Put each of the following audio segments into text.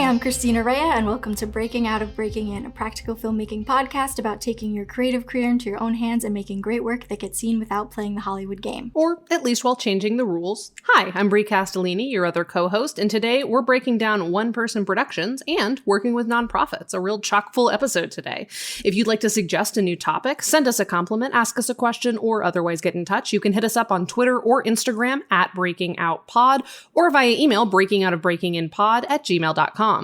I'm Christina Rea, and welcome to Breaking Out of Breaking In, a practical filmmaking podcast about taking your creative career into your own hands and making great work that gets seen without playing the Hollywood game. Or at least while changing the rules. Hi, I'm Brie Castellini, your other co-host, and today we're breaking down one-person productions and working with nonprofits, a real chock-full episode today. If you'd like to suggest a new topic, send us a compliment, ask us a question, or otherwise get in touch, you can hit us up on Twitter or Instagram at BreakingOutPod, or via email breakingoutofbreakinginpod@gmail.com.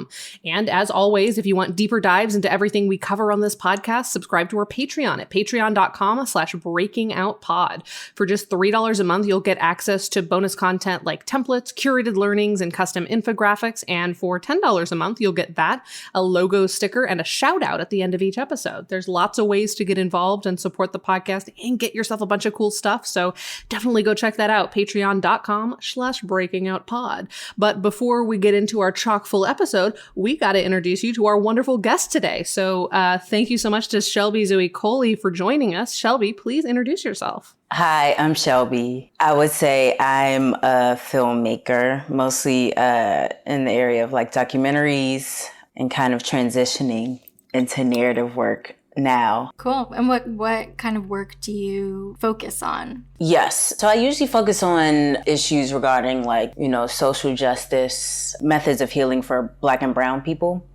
And as always, if you want deeper dives into everything we cover on this podcast, subscribe to our Patreon at patreon.com/breakingoutpod. For just $3 a month, you'll get access to bonus content like templates, curated learnings, and custom infographics. And for $10 a month, you'll get that, a logo sticker, and a shout out at the end of each episode. There's lots of ways to get involved and support the podcast and get yourself a bunch of cool stuff. So definitely go check that out, patreon.com/breakingoutpod. But before we get into our chock-full episode, we got to introduce you to our wonderful guest today. So thank you so much to Shelby Zoe Coley for joining us. Shelby, please introduce yourself. Hi, I'm Shelby. I would say I'm a filmmaker, mostly in the area of like documentaries and kind of transitioning into narrative work now. Cool. And what kind of work do you focus on? Yes. So I usually focus on issues regarding like, social justice, methods of healing for Black and brown people,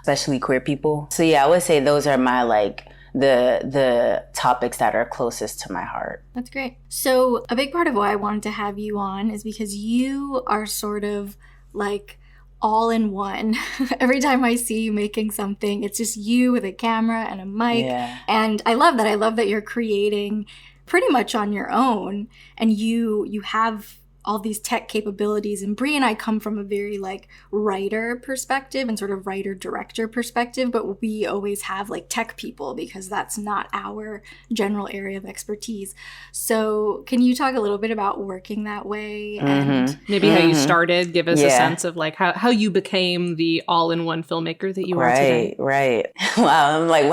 especially queer people. So yeah, I would say those are my like the topics that are closest to my heart. That's great. So a big part of why I wanted to have you on is because you are sort of like all in one. Every time I see you making something, it's just you with a camera and a mic. Yeah. And I love that. I love that you're creating pretty much on your own, and you have all these tech capabilities. And Brie and I come from a very like writer perspective and sort of writer-director perspective, but we always have like tech people because that's not our general area of expertise. So can you talk a little bit about working that way and maybe how you started? Give us a sense of like how you became the all-in-one filmper that you are today. Right. Wow. I'm like,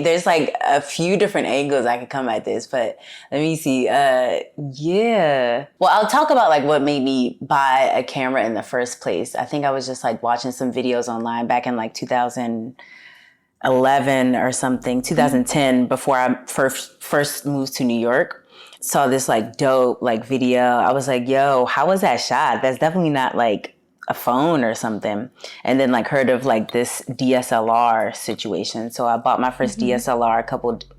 there's like a few different angles I could come at this, but let me see. Well, I'll talk about like what made me buy a camera in the first place. I think I was just like watching some videos online back in like 2011 or something, 2010, before I first moved to New York. Saw this like dope like video. I was like, yo, how was that shot? That's definitely not like a phone or something. And then like heard of like this DSLR situation. So I bought my first DSLR a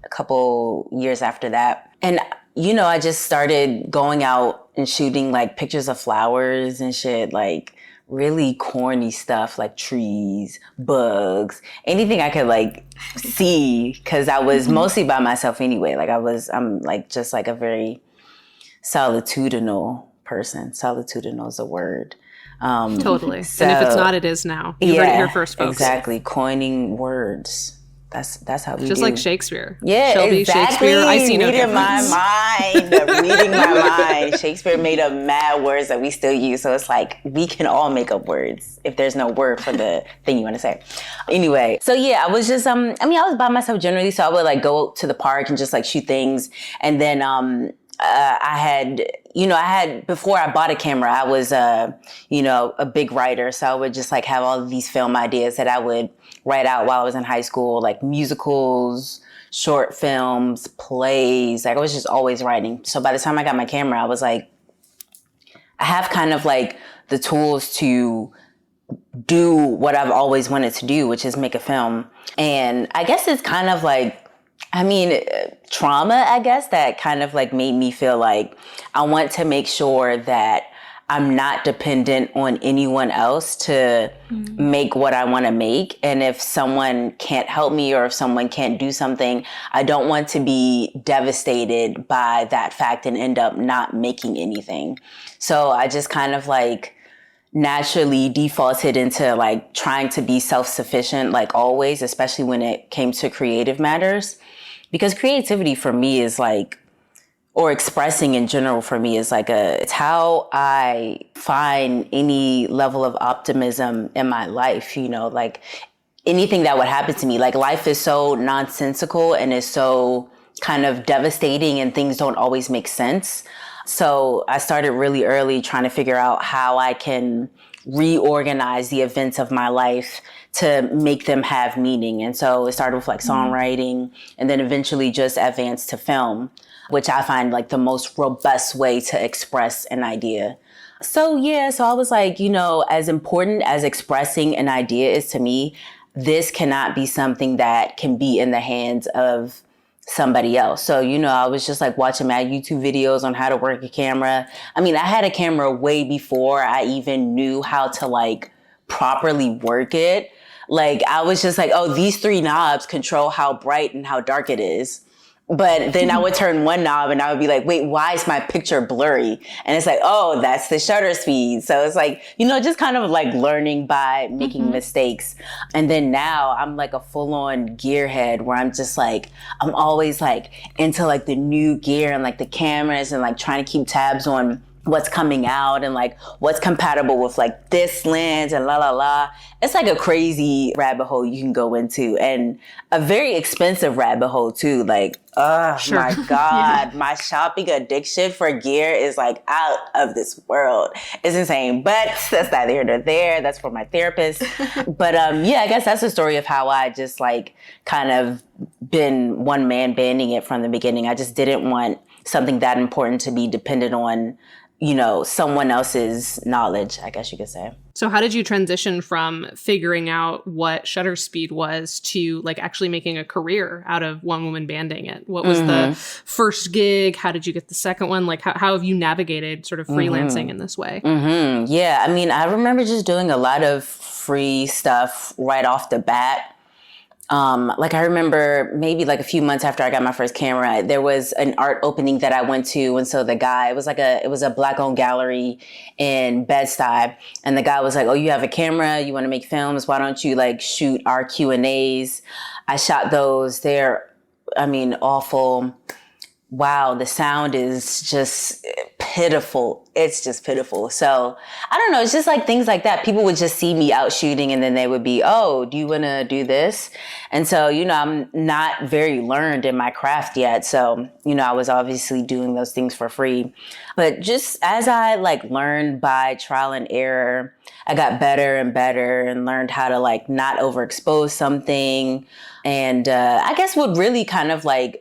couple years after that. And I just started going out and shooting like pictures of flowers and shit, like really corny stuff like trees, bugs, anything I could like see, because I was mostly by myself anyway. Like I'm like just like a very solitudinal person. Solitudinal is a word. Totally. So, and if it's not, it is now. You heard it here first, folks. Exactly. Coining words. That's how we just do. like Shakespeare. Yeah, Shelby, exactly. Shakespeare, I see no difference. Reading my mind. Shakespeare made up mad words that we still use. So it's like we can all make up words if there's no word for the thing you want to say. Anyway, so yeah, I was just, I was by myself generally. So I would like go to the park and just like shoot things. And then I had, before I bought a camera, I was, a big writer. So I would just like have all of these film ideas that I would write out while I was in high school, like musicals, short films, plays. Like I was just always writing. So by the time I got my camera, I was like, I have kind of like the tools to do what I've always wanted to do, which is make a film. And I guess it's kind of like, trauma, I guess, that kind of like made me feel like I want to make sure that I'm not dependent on anyone else to make what I want to make. And if someone can't help me or if someone can't do something, I don't want to be devastated by that fact and end up not making anything. So I just kind of like naturally defaulted into like trying to be self-sufficient, like always, especially when it came to creative matters. Because creativity for me is like, or expressing in general for me is like it's how I find any level of optimism in my life, like anything that would happen to me. Like life is so nonsensical and is so kind of devastating and things don't always make sense. So I started really early trying to figure out how I can reorganize the events of my life to make them have meaning. And so it started with like songwriting, and then eventually just advanced to film, which I find like the most robust way to express an idea. So yeah, so I was like, you know, as important as expressing an idea is to me, this cannot be something that can be in the hands of somebody else. So, you know, I was just like watching my YouTube videos on how to work a camera. I mean, I had a camera way before I even knew how to like properly work it. Like I was just like, oh, these 3 knobs control how bright and how dark it is. But then I would turn one knob and I would be like, wait, why is my picture blurry? And it's like, oh, that's the shutter speed. So it's like, you know, just kind of like learning by making mistakes. And then now I'm like a full on gearhead where I'm just like, I'm always like into like the new gear and like the cameras and like trying to keep tabs on what's coming out and like what's compatible with like this lens and la la la. It's like a crazy rabbit hole you can go into, and a very expensive rabbit hole too. Like, oh my God, my shopping addiction for gear is like out of this world. It's insane, but that's neither here nor there. That's for my therapist. But yeah, I guess that's the story of how I just like kind of been one man banding it from the beginning. I just didn't want something that important to be dependent on, you know, someone else's knowledge, I guess you could say. So how did you transition from figuring out what shutter speed was to like actually making a career out of one woman banding it? What was the first gig? How did you get the second one? Like how have you navigated sort of freelancing in this way? Yeah, I mean, I remember just doing a lot of free stuff right off the bat. Like I remember maybe like a few months after I got my first camera, there was an art opening that I went to. And so the guy, it was a Black owned gallery in Bed-Stuy. And the guy was like, oh, you have a camera, you want to make films. Why don't you like shoot our Q&As? I shot those. They're, I mean, awful. Wow. The sound is just pitiful. It's just pitiful. So I don't know. It's just like things like that. People would just see me out shooting and then they would be, oh, do you want to do this? And so, you know, I'm not very learned in my craft yet. So, you know, I was obviously doing those things for free. But just as I like learned by trial and error, I got better and better and learned how to like not overexpose something. And I guess what really kind of like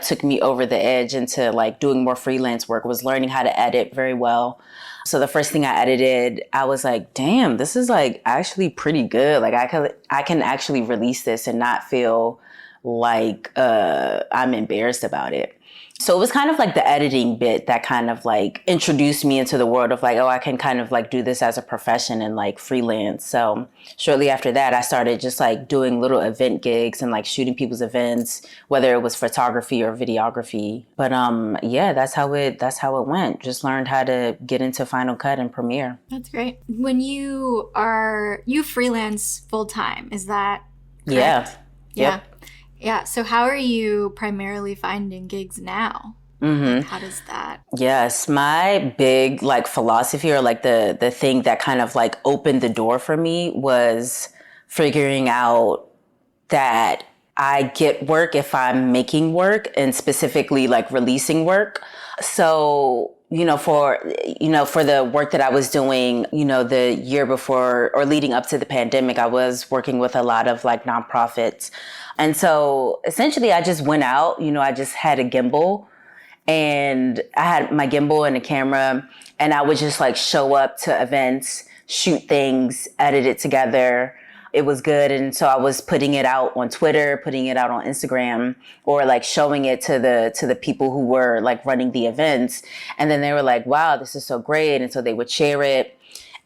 took me over the edge into like doing more freelance work was learning how to edit very well. So the first thing I edited, I was like, damn, this is like actually pretty good. Like I can actually release this and not feel like I'm embarrassed about it. So it was kind of like the editing bit that kind of like introduced me into the world of like, oh, I can kind of like do this as a profession and like freelance. So shortly after that, I started just like doing little event gigs and like shooting people's events, whether it was photography or videography. But yeah, that's how it went. Just learned how to get into Final Cut and Premiere. That's great. When you freelance full time, is that correct? Yeah. Yep. Yeah. So how are you primarily finding gigs now? Like, how does that? Yes. My big like philosophy or like the thing that kind of like opened the door for me was figuring out that I get work if I'm making work, and specifically like releasing work. So, for the work that I was doing, the year before or leading up to the pandemic, I was working with a lot of like nonprofits. And so essentially I just went out, I just had a gimbal, and I had my gimbal and a camera, and I would just like show up to events, shoot things, edit it together. It was good. And so I was putting it out on Twitter, putting it out on Instagram, or like showing it to the people who were like running the events. And then they were like, wow, this is so great. And so they would share it.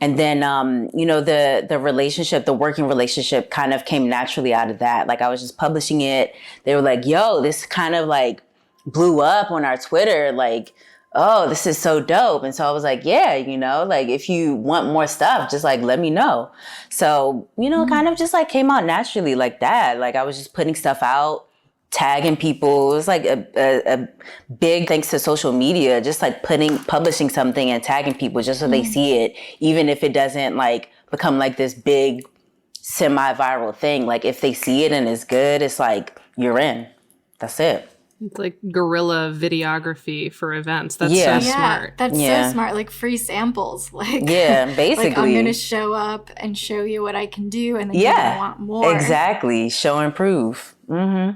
And then, the relationship, the working relationship kind of came naturally out of that. Like I was just publishing it. They were like, yo, this kind of like blew up on our Twitter. Like, oh, this is so dope. And so I was like, yeah, like if you want more stuff, just like let me know. So, kind of just like came out naturally like that. Like I was just putting stuff out, tagging people. It was like a big thanks to social media, just like publishing something and tagging people just so they see it, even if it doesn't like become like this big semi-viral thing. Like if they see it and it's good, it's like you're in. That's it. It's like guerrilla videography for events. That's Yeah. so smart. That's Yeah. so smart. Like free samples. Like Yeah, basically. like I'm gonna show up and show you what I can do, and then you're Yeah, gonna want more. exactly. Show and prove.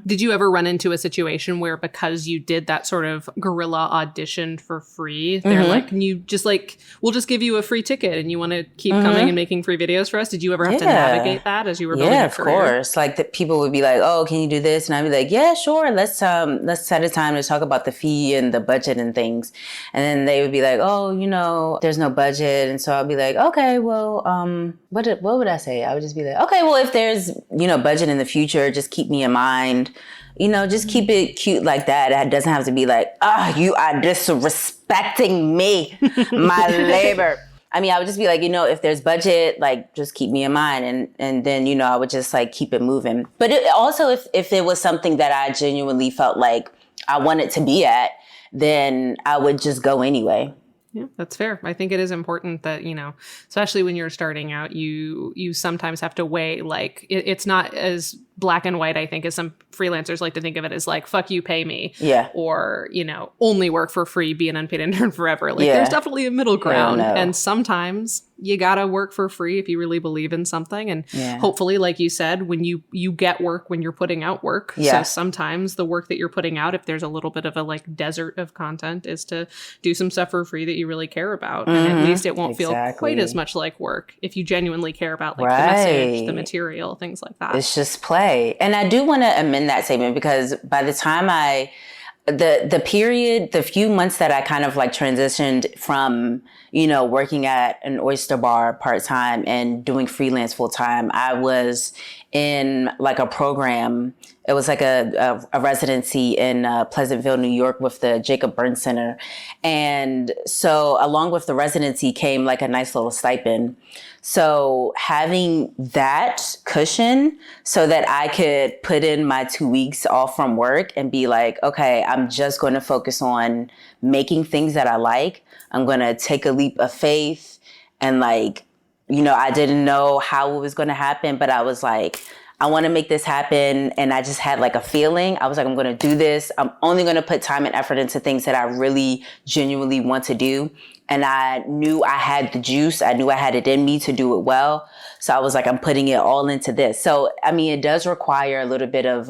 Did you ever run into a situation where because you did that sort of guerrilla audition for free, they're like, can you just like, we'll just give you a free ticket and you want to keep coming and making free videos for us? Did you ever have to navigate that as you were building Yeah, a of career? course. Like the people would be like, "Oh, can you do this?" And I'd be like, "Yeah, sure. Let's set a time to talk about the fee and the budget and things." And then they would be like, "Oh, there's no budget." And so I'd be like, "Okay, well, what would I say?" I would just be like, "Okay, well, if there's budget in the future, just keep me in mind." Just keep it cute like that. It doesn't have to be like, you are disrespecting me, my labor. I mean, I would just be like, if there's budget, like, just keep me in mind. And then, I would just like keep it moving. But also if it was something that I genuinely felt like I wanted to be at, then I would just go anyway. Yeah, that's fair. I think it is important that, especially when you're starting out, you sometimes have to weigh, like, it's not as black and white, I think, as some freelancers like to think of it as like, fuck you, pay me. Yeah. Or, only work for free, be an unpaid intern forever. Like, there's definitely a middle ground. No. And sometimes you gotta work for free if you really believe in something. And hopefully, like you said, when you get work when you're putting out work. Yeah. So sometimes the work that you're putting out, if there's a little bit of a like desert of content, is to do some stuff for free that you really care about. And at least it won't feel quite as much like work if you genuinely care about like the message, the material, things like that. It's just play. And I do want to amend that statement because by the time the few months that I kind of like transitioned from, working at an oyster bar part-time and doing freelance full-time, I was in like a program. It was like a residency in Pleasantville, New York with the Jacob Burns Center. And so along with the residency came like a nice little stipend. So having that cushion so that I could put in my 2 weeks off from work and be like, okay, I'm just going to focus on making things that I like. I'm going to take a leap of faith. And like, I didn't know how it was going to happen, but I was like, I want to make this happen. And I just had like a feeling. I was like, I'm going to do this. I'm only going to put time and effort into things that I really genuinely want to do. And I knew I had the juice. I knew I had it in me to do it well. So I was like, I'm putting it all into this. So, I mean, it does require a little bit of,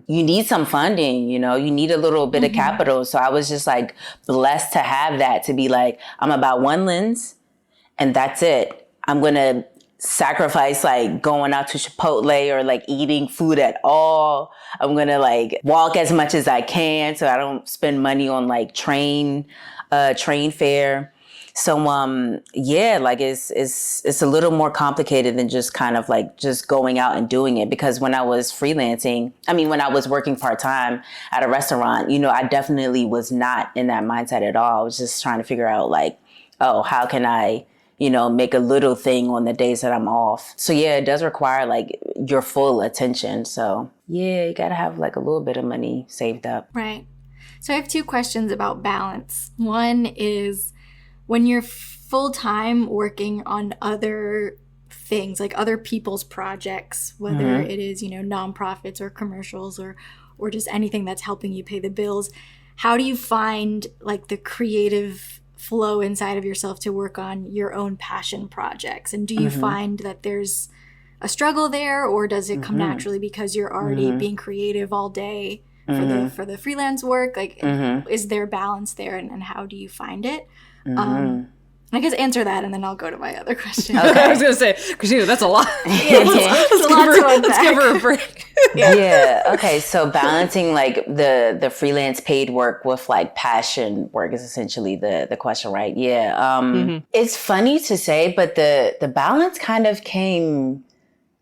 you need some funding, you need a little bit of capital. So I was just like blessed to have that, to be like, I'm about one lens and that's it. I'm going to sacrifice like going out to Chipotle or like eating food at all. I'm going to like walk as much as I can so I don't spend money on like train fare. So, like it's a little more complicated than just kind of like just going out and doing it. Because when I was freelancing, when I was working part-time at a restaurant, I definitely was not in that mindset at all. I was just trying to figure out like, oh, how can I, make a little thing on the days that I'm off. So yeah, it does require like your full attention. So yeah, you gotta have like a little bit of money saved up. Right. So I have two questions about balance. One is, when you're full-time working on other things, like other people's projects, whether it is, nonprofits or commercials or just anything that's helping you pay the bills, how do you find like the creative flow inside of yourself to work on your own passion projects? And do you find that there's a struggle there, or does it come naturally because you're already being creative all day for the freelance work? Like, is there balance there, and how do you find it? I guess answer that, and then I'll go to my other question. Okay. I was going to say, Christina, that's a lot. Let's give her a break. Yeah. Okay. So balancing like the freelance paid work with like passion work is essentially the question, right? Yeah. It's funny to say, but the balance kind of came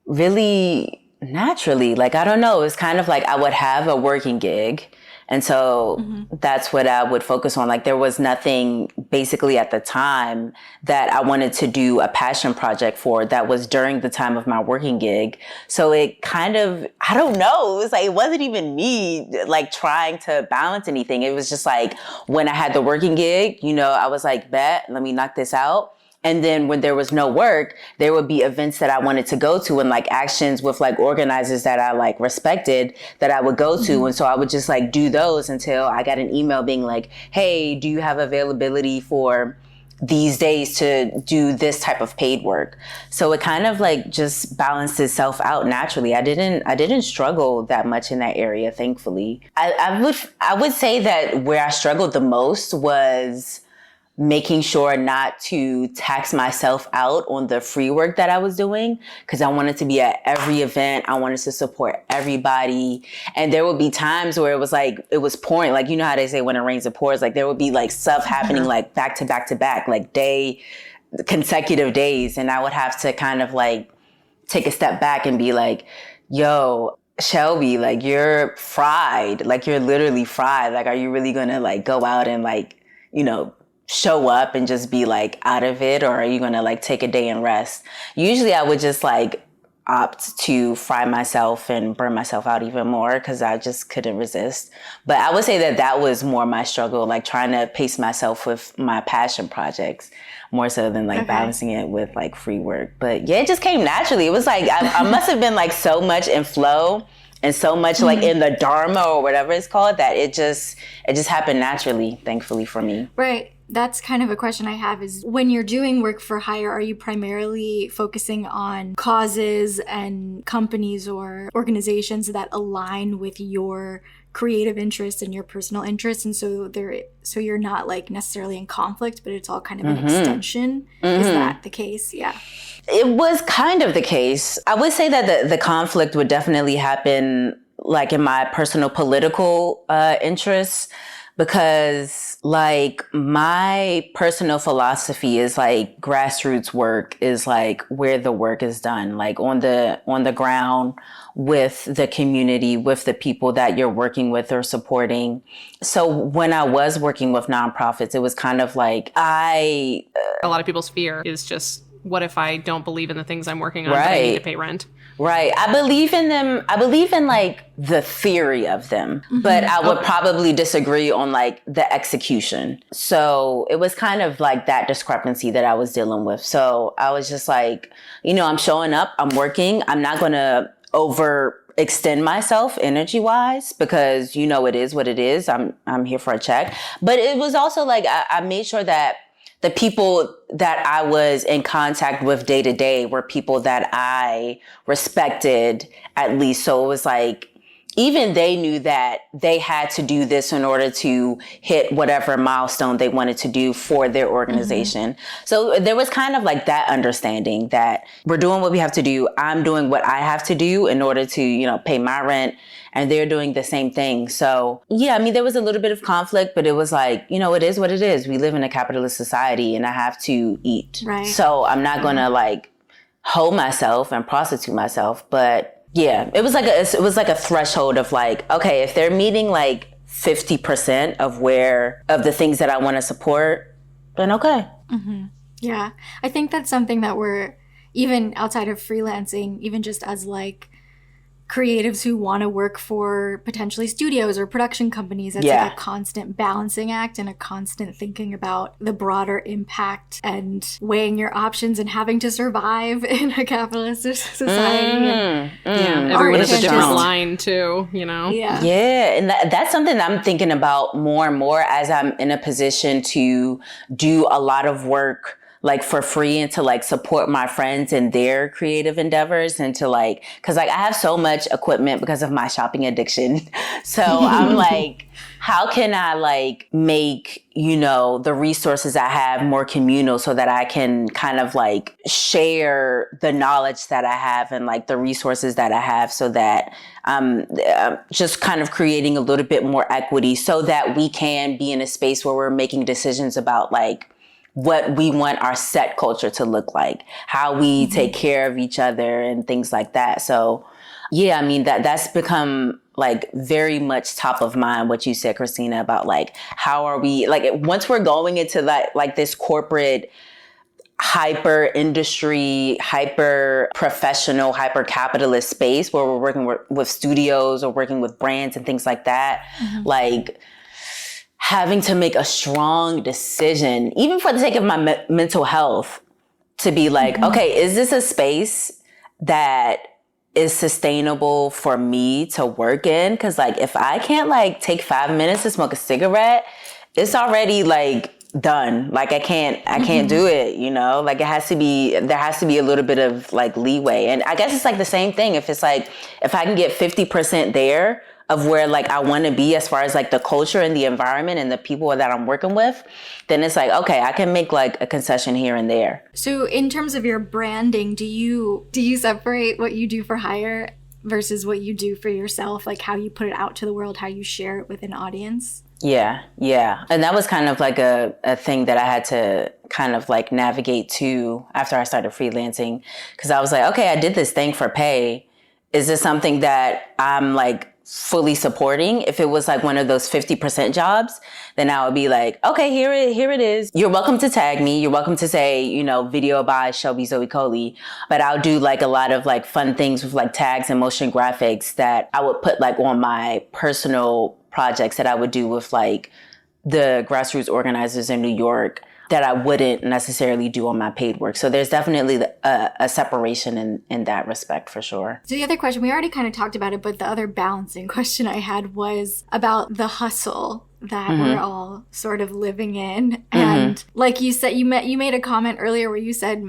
really naturally. Like, I don't know. It's kind of like I would have a working gig. And so that's what I would focus on. Like, there was nothing basically at the time that I wanted to do a passion project for that was during the time of my working gig. So it kind of, I don't know, it was like, it wasn't even me like trying to balance anything. It was just like when I had the working gig, I was like, bet, let me knock this out. And then when there was no work, there would be events that I wanted to go to and like actions with like organizers that I like respected that I would go to. And so I would just like do those until I got an email being like, hey, do you have availability for these days to do this type of paid work? So it kind of like just balanced itself out naturally. I didn't struggle that much in that area, thankfully. I would say that where I struggled the most was making sure not to tax myself out on the free work that I was doing, because I wanted to be at every event. I wanted to support everybody. And there would be times where it was pouring. Like, you know how they say when it rains, it pours. Like there would be like stuff happening like back to back to back, like consecutive days. And I would have to kind of like take a step back and be like, yo, Shelby, like you're fried. Like you're literally fried. Like, are you really going to like go out and like, show up and just be like out of it, or are you gonna like take a day and rest? Usually I would just like opt to fry myself and burn myself out even more because I just couldn't resist. But I would say that was more my struggle, like trying to pace myself with my passion projects more so than like balancing it with like free work. But yeah, it just came naturally. It was like I must have been like so much in flow and so much like in the dharma or whatever it's called that it just happened naturally, thankfully for me. Right. That's kind of a question I have is when you're doing work for hire, are you primarily focusing on causes and companies or organizations that align with your creative interests and your personal interests? And so you're not like necessarily in conflict, but it's all kind of an extension. Is that the case? Yeah. It was kind of the case. I would say that the conflict would definitely happen like in my personal political interests, because like my personal philosophy is like grassroots work is like where the work is done, like on the ground with the community, with the people that you're working with or supporting. So when I was working with nonprofits, it was kind of like a lot of people's fear is just, what if I don't believe in the things I'm working on, but I need to pay rent? Right. I believe in them. I believe in like the theory of them, but I would probably disagree on like the execution. So it was kind of like that discrepancy that I was dealing with. So I was just like, I'm showing up, I'm working. I'm not going to overextend myself energy wise because, it is what it is. I'm here for a check. But it was also like, I made sure that the people that I was in contact with day to day were people that I respected at least. So it was like, even they knew that they had to do this in order to hit whatever milestone they wanted to do for their organization. So there was kind of like that understanding that we're doing what we have to do. I'm doing what I have to do in order to, pay my rent. And they're doing the same thing. So yeah, there was a little bit of conflict, but it was like, it is what it is. We live in a capitalist society and I have to eat. Right. So I'm not going to like hold myself and prostitute myself. But yeah, it was like a threshold of like, okay, if they're meeting like 50% of the things that I want to support, then okay. Yeah. I think that's something that we're, even outside of freelancing, even just as like creatives who want to work for potentially studios or production companies, it's like a constant balancing act and a constant thinking about the broader impact and weighing your options and having to survive in a capitalist society. Everyone has a different line too, Yeah, and that's something I'm thinking about more and more as I'm in a position to do a lot of work like for free and to like support my friends in their creative endeavors and to like, cause like I have so much equipment because of my shopping addiction. So I'm like, how can I like make, the resources I have more communal so that I can kind of like share the knowledge that I have and like the resources that I have so that I'm just kind of creating a little bit more equity so that we can be in a space where we're making decisions about like, what we want our set culture to look like, how we take care of each other and things like that. So yeah, that's become like very much top of mind, what you said, Christina, about like, how are we, like once we're going into that, like this corporate hyper industry, hyper professional, hyper capitalist space where we're working with studios or working with brands and things like that, like having to make a strong decision, even for the sake of my mental health, to be like, okay, is this a space that is sustainable for me to work in? Because like if I can't like take 5 minutes to smoke a cigarette, it's already like done. Like I can't do it, you know? Like there has to be a little bit of like leeway. And I guess it's like the same thing. If it's like, if I can get 50% there of where like I want to be as far as like the culture and the environment and the people that I'm working with, then it's like, okay, I can make like a concession here and there. So in terms of your branding, do you separate what you do for hire versus what you do for yourself? Like how you put it out to the world, how you share it with an audience? Yeah. And that was kind of like a thing that I had to kind of like navigate to after I started freelancing. Because I was like, okay, I did this thing for pay. Is this something that I'm like fully supporting? If it was like one of those 50% jobs, then I would be like, okay, here it is. You're welcome to tag me. You're welcome to say, you know, video by Shelby Zoe Coley. But I'll do like a lot of like fun things with like tags and motion graphics that I would put like on my personal projects that I would do with like the grassroots organizers in New York that I wouldn't necessarily do on my paid work. So there's definitely a separation in that respect for sure. So the other question, we already kind of talked about it, but the other balancing question I had was about the hustle that we're all sort of living in. And like you said, you made a comment earlier where you said,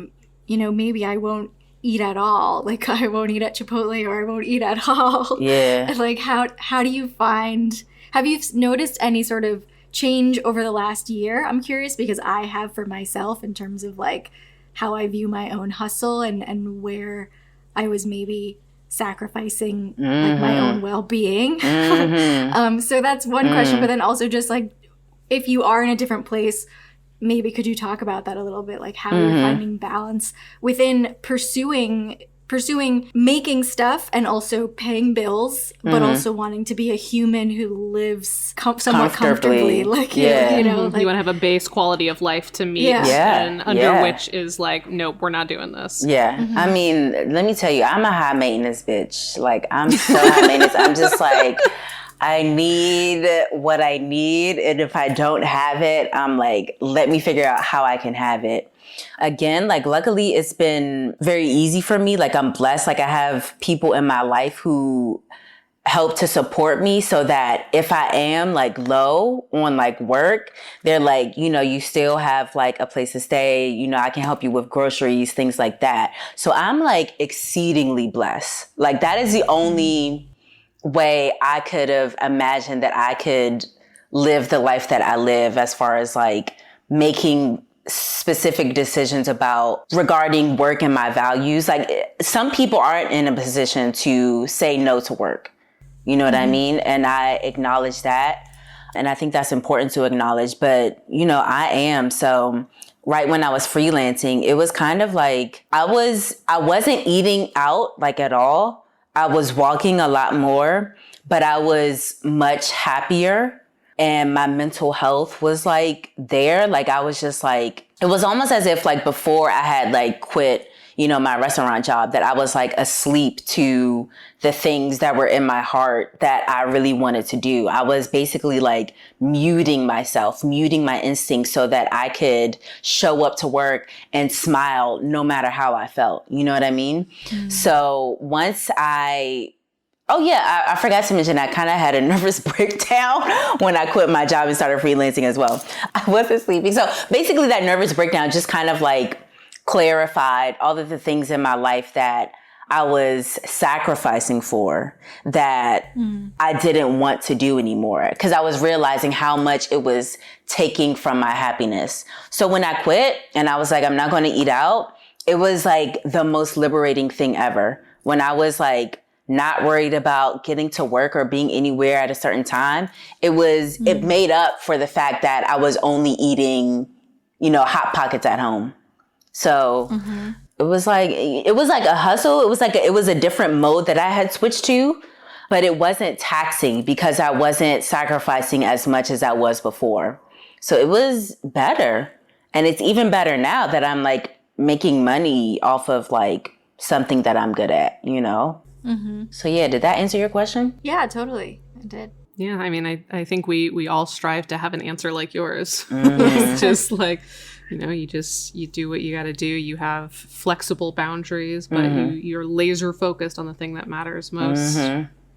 you know, maybe I won't eat at all. Like I won't eat at Chipotle or I won't eat at all. Yeah. And like how do you find, have you noticed any sort of change over the last year? I'm curious because I have for myself in terms of like how I view my own hustle and where I was maybe sacrificing like my own well-being. So that's one question, but then also just like if you are in a different place, maybe could you talk about that a little bit, like how you're finding balance within pursuing making stuff and also paying bills, but also wanting to be a human who lives somewhat comfortably. Like, you know, like, you want to have a base quality of life to meet and under which is like, nope, we're not doing this. Yeah. I mean, let me tell you, I'm a high maintenance bitch. Like I'm so high maintenance. I'm just like, I need what I need. And if I don't have it, I'm like, let me figure out how I can have it. Again, like luckily it's been very easy for me. Like I'm blessed. Like I have people in my life who help to support me so that if I am like low on like work, they're like, you know, you still have like a place to stay. You know, I can help you with groceries, things like that. So I'm like exceedingly blessed. Like that is the only way I could have imagined that I could live the life that I live as far as like making specific decisions regarding work and my values. Like some people aren't in a position to say no to work. You know what I mean? And I acknowledge that. And I think that's important to acknowledge. But, you know, I am. So right when I was freelancing, it was kind of like I wasn't eating out like at all. I was walking a lot more, but I was much happier. And my mental health was like there. Like I was just like, it was almost as if like before I had like quit, you know, my restaurant job, that I was like asleep to the things that were in my heart that I really wanted to do. I was basically like muting myself, muting my instincts so that I could show up to work and smile no matter how I felt. You know what I mean? So once I forgot to mention I kind of had a nervous breakdown when I quit my job and started freelancing as well. I wasn't sleeping. So basically that nervous breakdown just kind of like clarified all of the things in my life that I was sacrificing for that I didn't want to do anymore, because I was realizing how much it was taking from my happiness. So when I quit and I was like, I'm not going to eat out, it was like the most liberating thing ever. When I was like, not worried about getting to work or being anywhere at a certain time. It made up for the fact that I was only eating, you know, Hot Pockets at home. So it was like a hustle. It was a different mode that I had switched to, but it wasn't taxing because I wasn't sacrificing as much as I was before. So it was better. And it's even better now that I'm like making money off of like something that I'm good at, you know? So yeah, did that answer your question? Yeah, totally. It did. Yeah, I mean, I think we all strive to have an answer like yours. It's just like, You do what you got to do. You have flexible boundaries, but you're laser focused on the thing that matters most.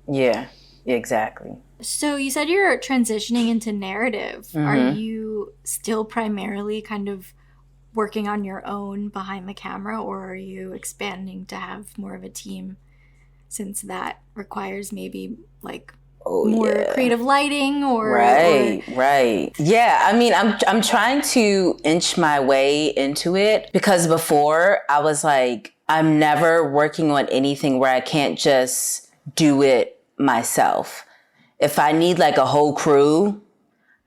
Yeah, exactly. So you said you're transitioning into narrative. Are you still primarily kind of working on your own behind the camera, or are you expanding to have more of a team, since that requires maybe like more creative lighting or right. Yeah, I mean, I'm trying to inch my way into it, because before I was like, I'm never working on anything where I can't just do it myself. If I need like a whole crew,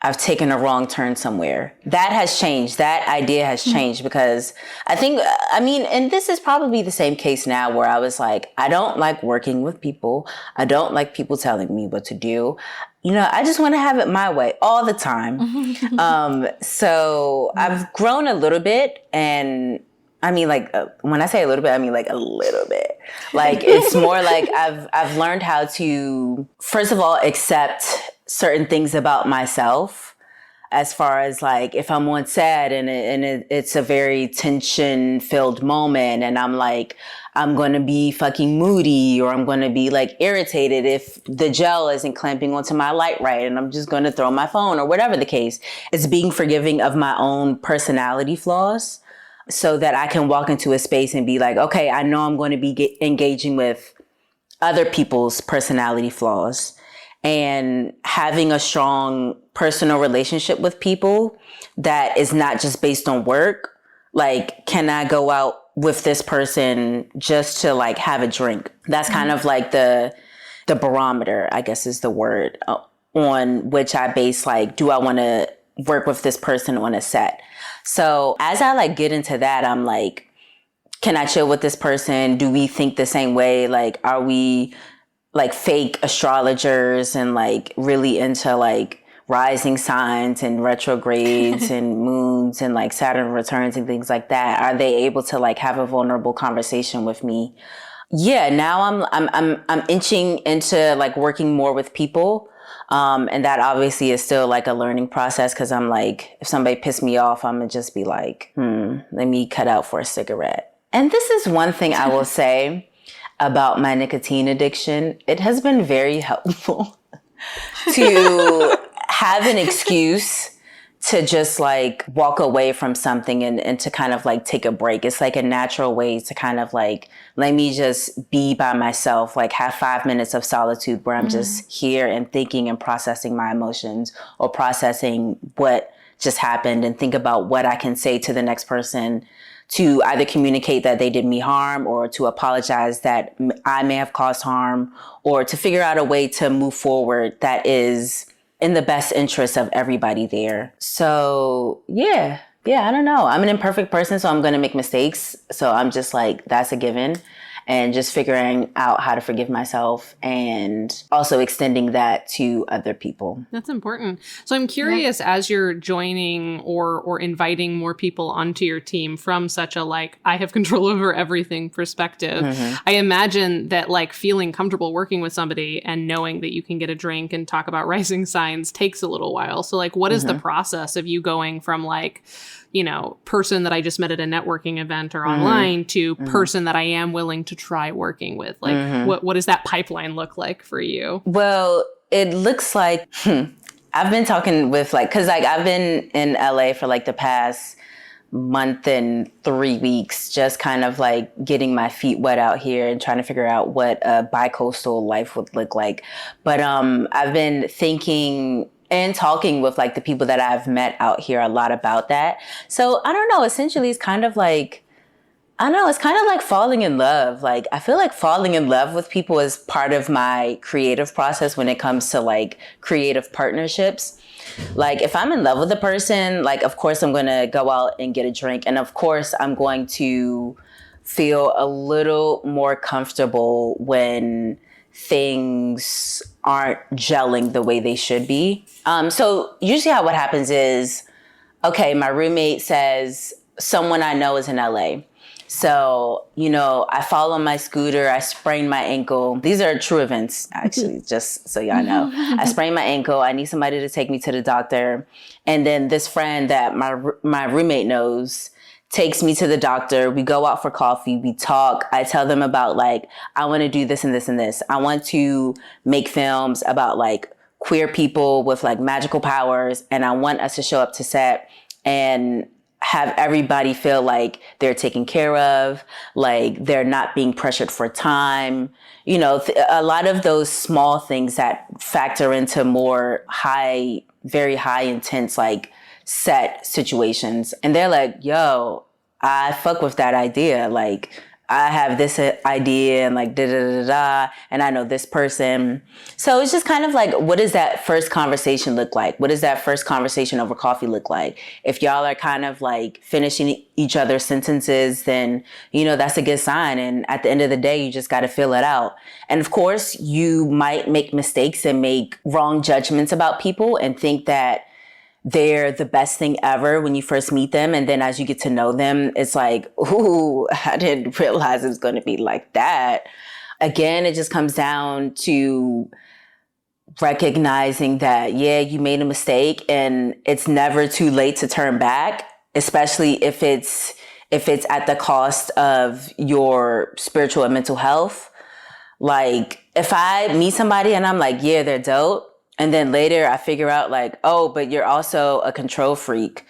I've taken a wrong turn somewhere. That has changed. That idea has changed, because and this is probably the same case now, where I was like, I don't like working with people. I don't like people telling me what to do. I just want to have it my way all the time. So I've grown a little bit, and I mean, like, when I say a little bit, I mean like a little bit. Like, it's more like I've learned how to, first of all, accept certain things about myself, as far as like, if I'm on set and it's a very tension-filled moment, and I'm like, I'm going to be fucking moody, or I'm going to be like irritated if the gel isn't clamping onto my light right, and I'm just going to throw my phone, or whatever the case. It's being forgiving of my own personality flaws, so that I can walk into a space and be like, okay, I know I'm going to be engaging with other people's personality flaws, and having a strong personal relationship with people that is not just based on work. Like, can I go out with this person just to like have a drink? That's kind of like the barometer, I guess is the word, on which I base like, do I want to work with this person on a set? So as I like get into that, I'm like, can I chill with this person? Do we think the same way? Like, are we like fake astrologers and like really into like rising signs and retrogrades and moons and like Saturn returns and things like that? Are they able to like have a vulnerable conversation with me? Yeah, now I'm inching into like working more with people. And that obviously is still like a learning process, because I'm like, if somebody pissed me off, I'm gonna just be like, let me cut out for a cigarette. And this is one thing I will say about my nicotine addiction. It has been very helpful to have an excuse to just like walk away from something and to kind of like take a break. It's like a natural way to kind of like, let me just be by myself, like have 5 minutes of solitude where I'm just here and thinking and processing my emotions, or processing what just happened, and think about what I can say to the next person to either communicate that they did me harm, or to apologize that I may have caused harm, or to figure out a way to move forward that is in the best interest of everybody there. So yeah, I don't know. I'm an imperfect person, so I'm going to make mistakes. So I'm just like, that's a given. And just figuring out how to forgive myself, and also extending that to other people. That's important. So I'm curious, as you're joining or inviting more people onto your team from such a like, I have control over everything perspective, I imagine that like feeling comfortable working with somebody and knowing that you can get a drink and talk about rising signs takes a little while. So like, what is the process of you going from like, person that I just met at a networking event or online to person that I am willing to try working with? Like, what does that pipeline look like for you? Well, it looks like, I've been talking with like, cause like I've been in LA for like the past month and 3 weeks, just kind of like getting my feet wet out here and trying to figure out what a bi-coastal life would look like. But I've been thinking and talking with like the people that I've met out here a lot about that. So I don't know, essentially it's kind of like, it's kind of like falling in love. Like, I feel like falling in love with people is part of my creative process when it comes to like creative partnerships. Like, if I'm in love with a person, like, of course I'm going to go out and get a drink. And of course I'm going to feel a little more comfortable when things aren't gelling the way they should be. So usually what happens is, okay, my roommate says someone I know is in LA. So, you know, I fall on my scooter, I sprain my ankle. These are true events, actually, just so y'all know. I sprain my ankle. I need somebody to take me to the doctor. And then this friend that my roommate knows takes me to the doctor. We go out for coffee. We talk. I tell them about like, I want to do this and this and this. I want to make films about like queer people with like magical powers. And I want us to show up to set and have everybody feel like they're taken care of, like they're not being pressured for time. You know, a lot of those small things that factor into more very high intense, like set situations. And they're like, yo, I fuck with that idea. Like, I have this idea and like da-da-da-da, and I know this person. So it's just kind of like, what does that first conversation look like? What does that first conversation over coffee look like? If y'all are kind of like finishing each other's sentences, then, you know, that's a good sign. And at the end of the day, you just got to feel it out. And of course, you might make mistakes and make wrong judgments about people and think that they're the best thing ever when you first meet them. And then as you get to know them, it's like, ooh, I didn't realize it was going to be like that. Again, it just comes down to recognizing that, yeah, you made a mistake and it's never too late to turn back, especially if it's at the cost of your spiritual and mental health. Like if I meet somebody and I'm like, yeah, they're dope, and then later I figure out like, oh, but you're also a control freak,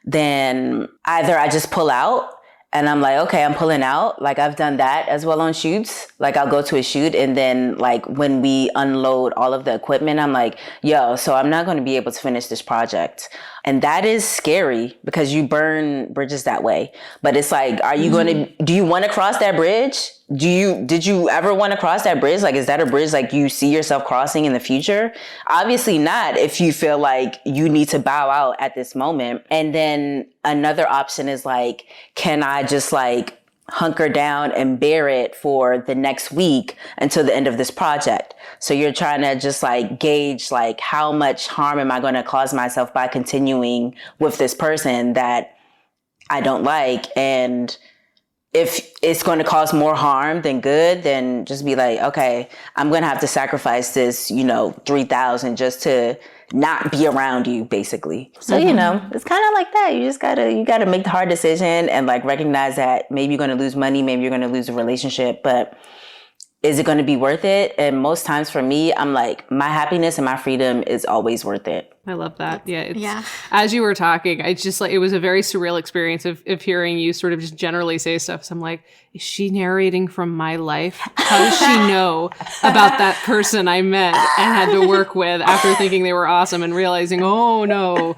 then either I just pull out and I'm like, okay, I'm pulling out. Like I've done that as well on shoots. Like I'll go to a shoot and then like when we unload all of the equipment, I'm like, yo, so I'm not going to be able to finish this project. And that is scary because you burn bridges that way. But it's like, are you do you want to cross that bridge? Did you ever want to cross that bridge? Like, is that a bridge like you see yourself crossing in the future? Obviously not if you feel like you need to bow out at this moment. And then another option is like, can I just like hunker down and bear it for the next week until the end of this project? So you're trying to just like gauge like how much harm am I going to cause myself by continuing with this person that I don't like. And if it's going to cause more harm than good, then just be like, okay, I'm going to have to sacrifice this, 3,000 just to not be around you, basically. So, it's kind of like that. You gotta make the hard decision and like recognize that maybe you're going to lose money, maybe you're going to lose a relationship, but is it going to be worth it? And most times for me, I'm like, my happiness and my freedom is always worth it. I love that. Yeah. As you were talking, I just like, it was a very surreal experience of hearing you sort of just generally say stuff. So I'm like, is she narrating from my life? How does she know about that person I met and had to work with after thinking they were awesome and realizing, oh no,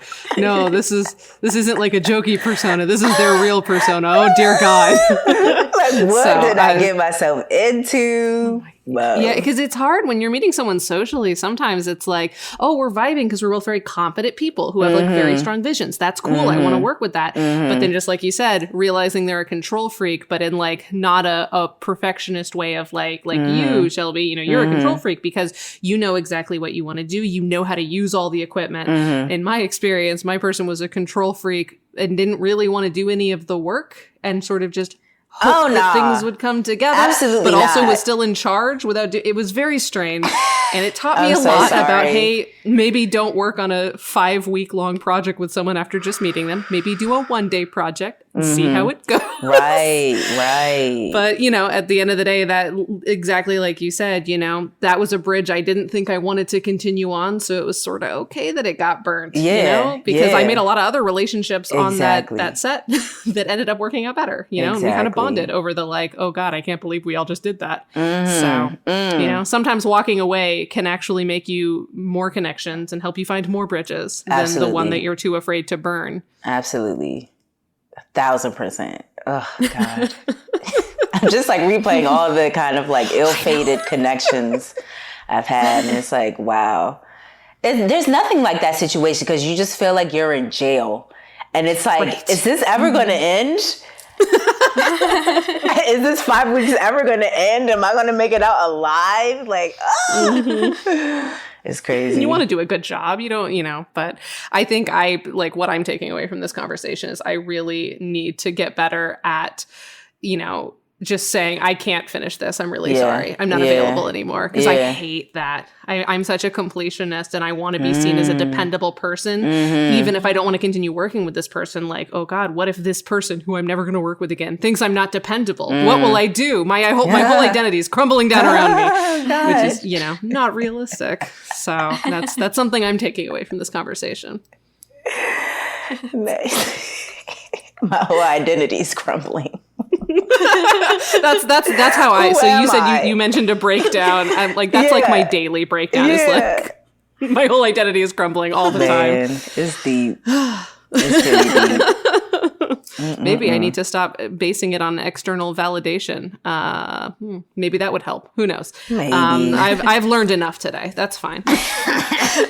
this isn't like a jokey persona. This is their real persona. Oh dear God. Like, what did I get myself into? Wow. Yeah, because it's hard when you're meeting someone socially. Sometimes it's like, oh, we're vibing because we're both very competent people who have like very strong visions. That's cool. I want to work with that. But then just like you said, realizing they're a control freak, but in like not a perfectionist way of like you, Shelby, you're a control freak because you know exactly what you want to do. You know how to use all the equipment. In my experience, my person was a control freak and didn't really want to do any of the work and sort of just hope that things would come together. Absolutely but also not. was still in charge without it was very strange. And it taught me a lot about, hey, maybe don't work on a 5-week long project with someone after just meeting them. Maybe do a 1-day project and see how it goes. Right. But, at the end of the day, that exactly like you said, that was a bridge I didn't think I wanted to continue on. So it was sort of okay that it got burnt, because I made a lot of other relationships on that set that ended up working out better, and we kind of bonded over the like, oh God, I can't believe we all just did that. So, sometimes walking away can actually make you more connections and help you find more bridges than the one that you're too afraid to burn. Absolutely. 1,000%. Oh God. I'm just like replaying all the kind of like ill-fated connections I've had. And it's like, wow. There's nothing like that situation because you just feel like you're in jail. And it's like, is this ever going to end? Is this 5 weeks ever going to end? Am I going to make it out alive? Like, It's crazy. You want to do a good job. You don't, but I think what I'm taking away from this conversation is I really need to get better at, just saying, I can't finish this. I'm really sorry. I'm not available anymore. Because I hate that. I'm such a completionist and I want to be seen as a dependable person. Even if I don't want to continue working with this person, like, oh God, what if this person who I'm never going to work with again thinks I'm not dependable? What will I do? My whole identity is crumbling down around me, which is, not realistic. So that's something I'm taking away from this conversation. Nice. My whole identity is crumbling. that's how I. So you said you mentioned a breakdown. I'm like that's like my daily breakdown. Is like my whole identity is crumbling all the time. It's deep. It's really deep. Maybe I need to stop basing it on external validation. Maybe that would help. Who knows? Maybe. I've learned enough today. That's fine.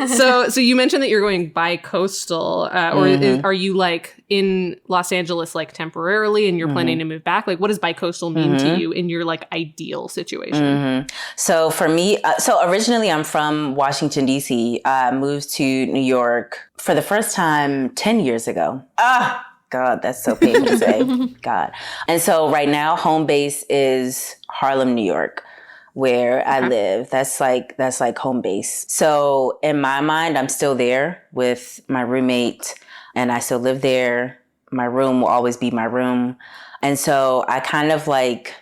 So you mentioned that you're going bi-coastal, or are you like in Los Angeles like temporarily, and you're planning to move back? Like, what does bi-coastal mean to you in your like ideal situation? So for me, so originally I'm from Washington D.C. I moved to New York for the first time 10 years ago. God, that's so painful to say. God. And so right now, home base is Harlem, New York, where I live. That's like home base. So in my mind, I'm still there with my roommate and I still live there. My room will always be my room. And so I kind of like,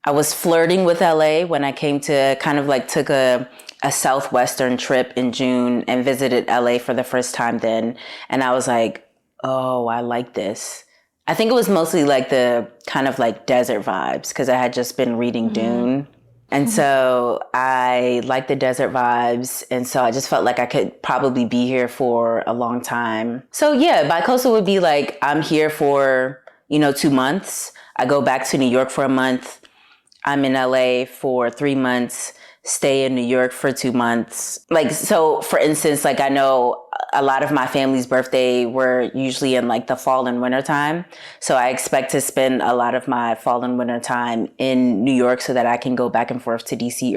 I was flirting with LA when I came to kind of like took a Southwestern trip in June and visited LA for the first time then. And I was like, oh, I like this. I think it was mostly like the kind of like desert vibes because I had just been reading Dune. And so I liked the desert vibes. And so I just felt like I could probably be here for a long time. So yeah, bi-coastal would be like, I'm here for, 2 months. I go back to New York for a month. I'm in LA for 3 months. Stay in New York for 2 months. Like, so for instance, like I know a lot of my family's birthday were usually in like the fall and winter time. So I expect to spend a lot of my fall and winter time in New York so that I can go back and forth to DC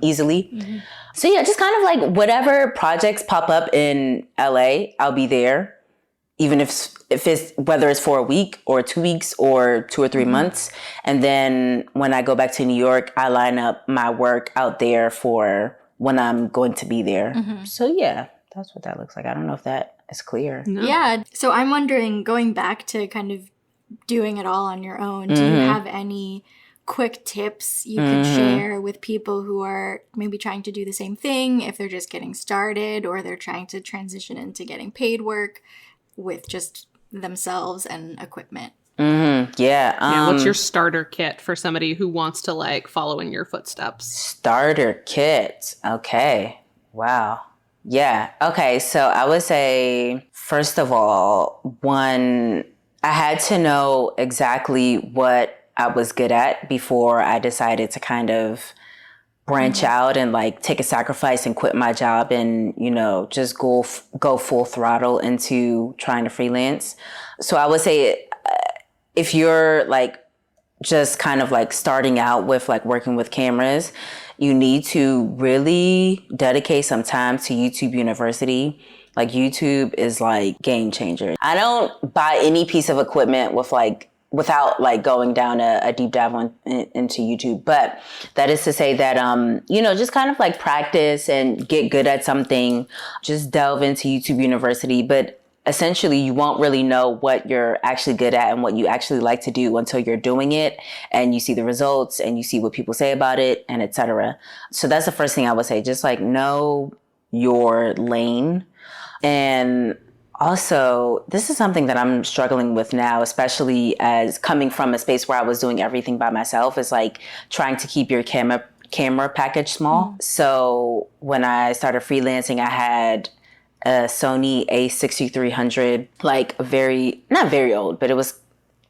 easily. So yeah, just kind of like whatever projects pop up in LA, I'll be there. Even if it's, whether it's for a week or 2 weeks or 2 or 3 months. And then when I go back to New York, I line up my work out there for when I'm going to be there. So yeah, that's what that looks like. I don't know if that is clear. No. Yeah. So I'm wondering, going back to kind of doing it all on your own, do you have any quick tips you could share with people who are maybe trying to do the same thing, if they're just getting started or they're trying to transition into getting paid work with just themselves and equipment? Yeah. What's your starter kit for somebody who wants to like follow in your footsteps? Starter kit. Okay. Wow. Yeah. Okay. So I would say, first of all, one, I had to know exactly what I was good at before I decided to kind of branch out and like take a sacrifice and quit my job and, just go full throttle into trying to freelance. So I would say if you're like just kind of like starting out with like working with cameras, you need to really dedicate some time to YouTube University. Like YouTube is like game changer. I don't buy any piece of equipment without like going down a deep dive into YouTube. But that is to say that, just kind of like practice and get good at something, just delve into YouTube University. But essentially you won't really know what you're actually good at and what you actually like to do until you're doing it and you see the results and you see what people say about it and etc. So that's the first thing I would say. Just like know your lane. And also, this is something that I'm struggling with now, especially as coming from a space where I was doing everything by myself, is like trying to keep your camera package small. So when I started freelancing, I had a Sony A6300, like not very old, but it was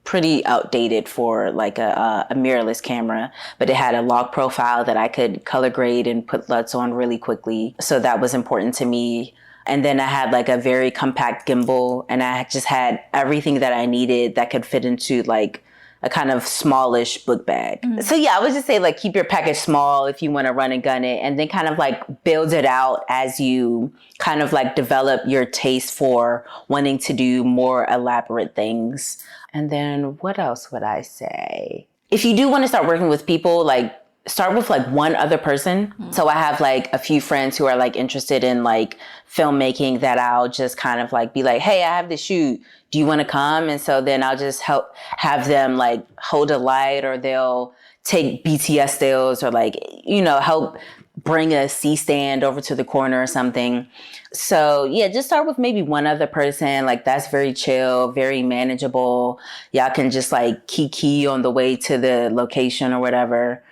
pretty outdated for like a mirrorless camera, but it had a log profile that I could color grade and put LUTs on really quickly. So that was important to me. And then I had like a very compact gimbal and I just had everything that I needed that could fit into like a kind of smallish book bag. So yeah, I would just say like keep your package small if you want to run and gun it, and then kind of like build it out as you kind of like develop your taste for wanting to do more elaborate things. And then what else would I say? If you do want to start working with people, like start with like one other person. So I have like a few friends who are like interested in like filmmaking that I'll just kind of like be like, hey, I have this shoot. Do you want to come? And so then I'll just have them like hold a light, or they'll take BTS stills, or like, you know, help bring a C-stand over to the corner or something. So yeah, just start with maybe one other person. Like that's very chill, very manageable. Y'all can just like kiki on the way to the location or whatever.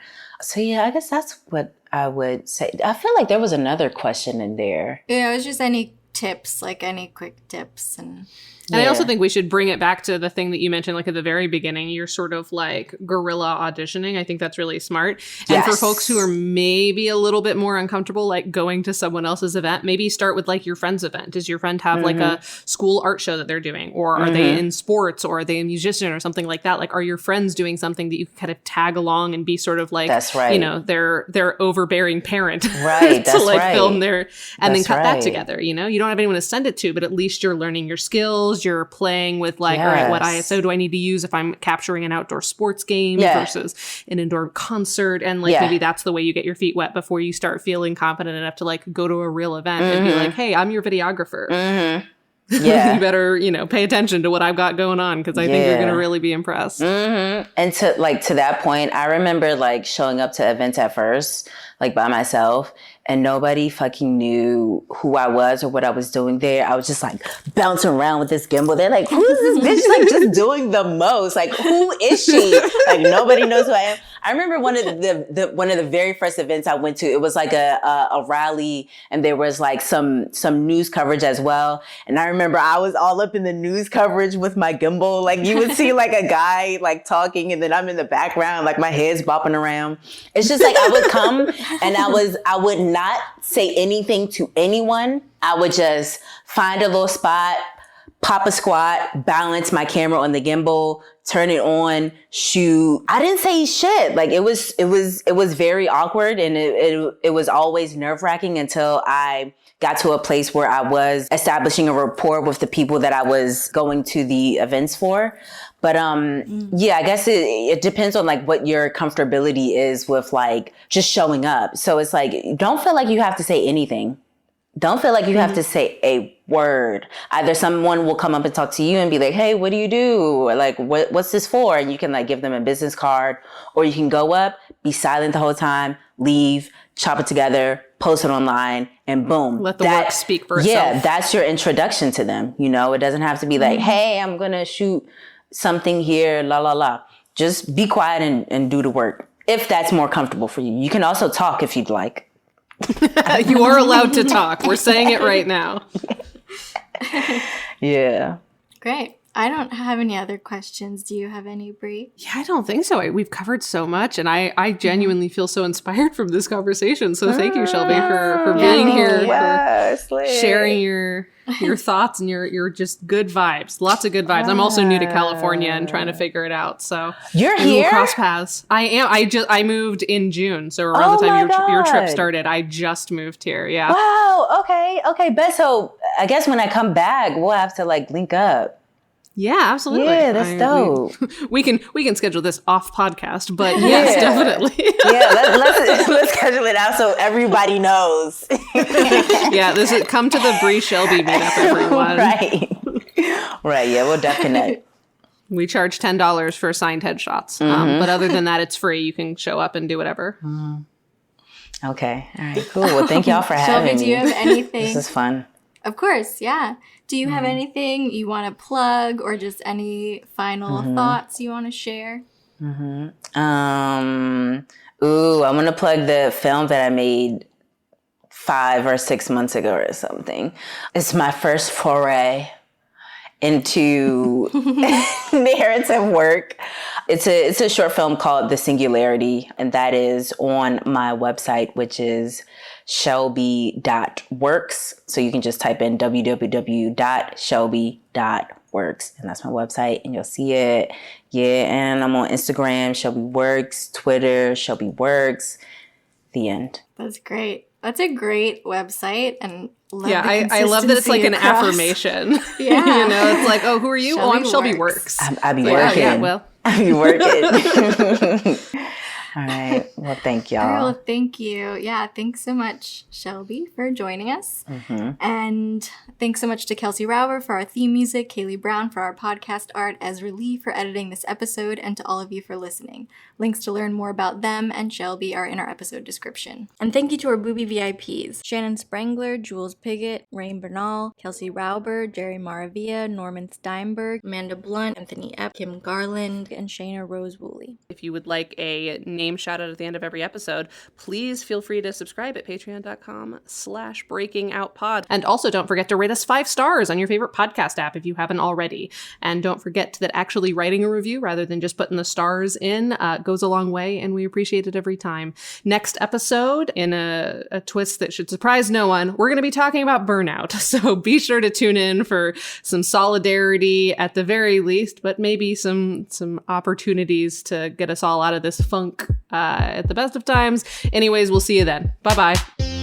So yeah, I guess that's what I would say. I feel like there was another question in there. Yeah, it was just any tips, like any quick tips. And I also think we should bring it back to the thing that you mentioned, like at the very beginning, you're sort of like guerrilla auditioning. I think that's really smart. And for folks who are maybe a little bit more uncomfortable, like going to someone else's event, maybe start with like your friend's event. Does your friend have like a school art show that they're doing? Or are they in sports? Or are they a musician or something like that? Like, are your friends doing something that you can kind of tag along and be sort of like, that's right, you know, their overbearing parent right, to like film their, and then cut that together, you know? You don't have anyone to send it to, but at least you're learning your skills, you're playing with like, all right, what ISO do I need to use if I'm capturing an outdoor sports game versus an indoor concert? And like, maybe that's the way you get your feet wet before you start feeling confident enough to like go to a real event and be like, hey, I'm your videographer. You better, you know, pay attention to what I've got going on, because I think you're going to really be impressed. And to that point, I remember like showing up to events at first, like by myself, and nobody fucking knew who I was or what I was doing there. I was just like bouncing around with this gimbal. They're like, who is this bitch like just doing the most? Like, who is she? Like, nobody knows who I am. I remember one of the very first events I went to, it was like a rally, and there was like some news coverage as well. And I remember I was all up in the news coverage with my gimbal. Like, you would see like a guy like talking, and then I'm in the background, like my head's bopping around. It's just like I would come and I would not say anything to anyone. I would just find a little spot, pop a squat, balance my camera on the gimbal, turn it on, shoot. I didn't say shit. Like it was very awkward, and it was always nerve-wracking until I got to a place where I was establishing a rapport with the people that I was going to the events for. But yeah, I guess it depends on like what your comfortability is with like just showing up. So it's like, don't feel like you have to say anything. Don't feel like you have to say a word. Either someone will come up and talk to you and be like, hey, what do you do? Or like, what's this for? And you can like give them a business card, or you can go up, be silent the whole time, leave, chop it together, post it online, and boom. Let the work speak for itself. Yeah, that's your introduction to them. You know, it doesn't have to be like, hey, I'm going to shoot something here, la, la, la. Just be quiet and do the work. If that's more comfortable for you. You can also talk if you'd like. You are allowed to talk. We're saying it right now. Yeah. Great. I don't have any other questions. Do you have any, Brie? Yeah, I don't think so. We've covered so much, and I genuinely feel so inspired from this conversation. So thank you, Shelby, for being here, for sharing your thoughts and your just good vibes. Lots of good vibes. I'm also new to California and trying to figure it out. So you're here? We'll cross paths. I am. I moved in June, so around the time your trip started, I just moved here. Yeah. Wow. Okay. Bet. So I guess when I come back, we'll have to like link up. Yeah, absolutely. Yeah, that's dope. We can schedule this off podcast, but yes, definitely. Yeah, let's schedule it out so everybody knows. Yeah, come to the Brie Shelby meetup, everyone. Right. Yeah, we'll definitely. We charge $10 for signed headshots, but other than that, it's free. You can show up and do whatever. Okay. All right. Cool. Well, thank y'all for having me. Shelby, do you have anything? This is fun. Of course, yeah. Do you have anything you want to plug, or just any final thoughts you want to share? I want to plug the film that I made 5 or 6 months ago or something. It's my first foray into narrative work. It's a short film called The Singularity, and that is on my website, which is shelby.works. So you can just type in www.shelby.works, and that's my website, and you'll see it. Yeah, and I'm on Instagram, Shelby Works, Twitter, Shelby Works. The end. That's great. That's a great website, and I love that it's like an affirmation. Yeah. You know, it's like, oh, who are you? Shelby oh, I'm Shelby I Works. Works. be Like, working. oh, yeah, well. I be working. All right. Well, thank y'all. All right, well, thank you. Yeah, thanks so much, Shelby, for joining us. And thanks so much to Kelsey Rauer for our theme music, Kaylee Brown for our podcast art, Ezra Lee for editing this episode, and to all of you for listening. Links to learn more about them and Shelby are in our episode description. And thank you to our Booby VIPs, Shannon Sprangler, Jules Piggott, Rain Bernal, Kelsey Rauber, Jerry Maravilla, Norman Steinberg, Amanda Blunt, Anthony Epp, Kim Garland, and Shayna Rose Woolley. If you would like a name shout out at the end of every episode, please feel free to subscribe at patreon.com/breakingoutpod. And also don't forget to rate us 5 stars on your favorite podcast app if you haven't already. And don't forget that actually writing a review rather than just putting the stars in goes a long way, and we appreciate it every time. Next episode, in a twist that should surprise no one, we're going to be talking about burnout. So be sure to tune in for some solidarity at the very least, but maybe some opportunities to get us all out of this funk at the best of times. Anyways, we'll see you then. Bye-bye.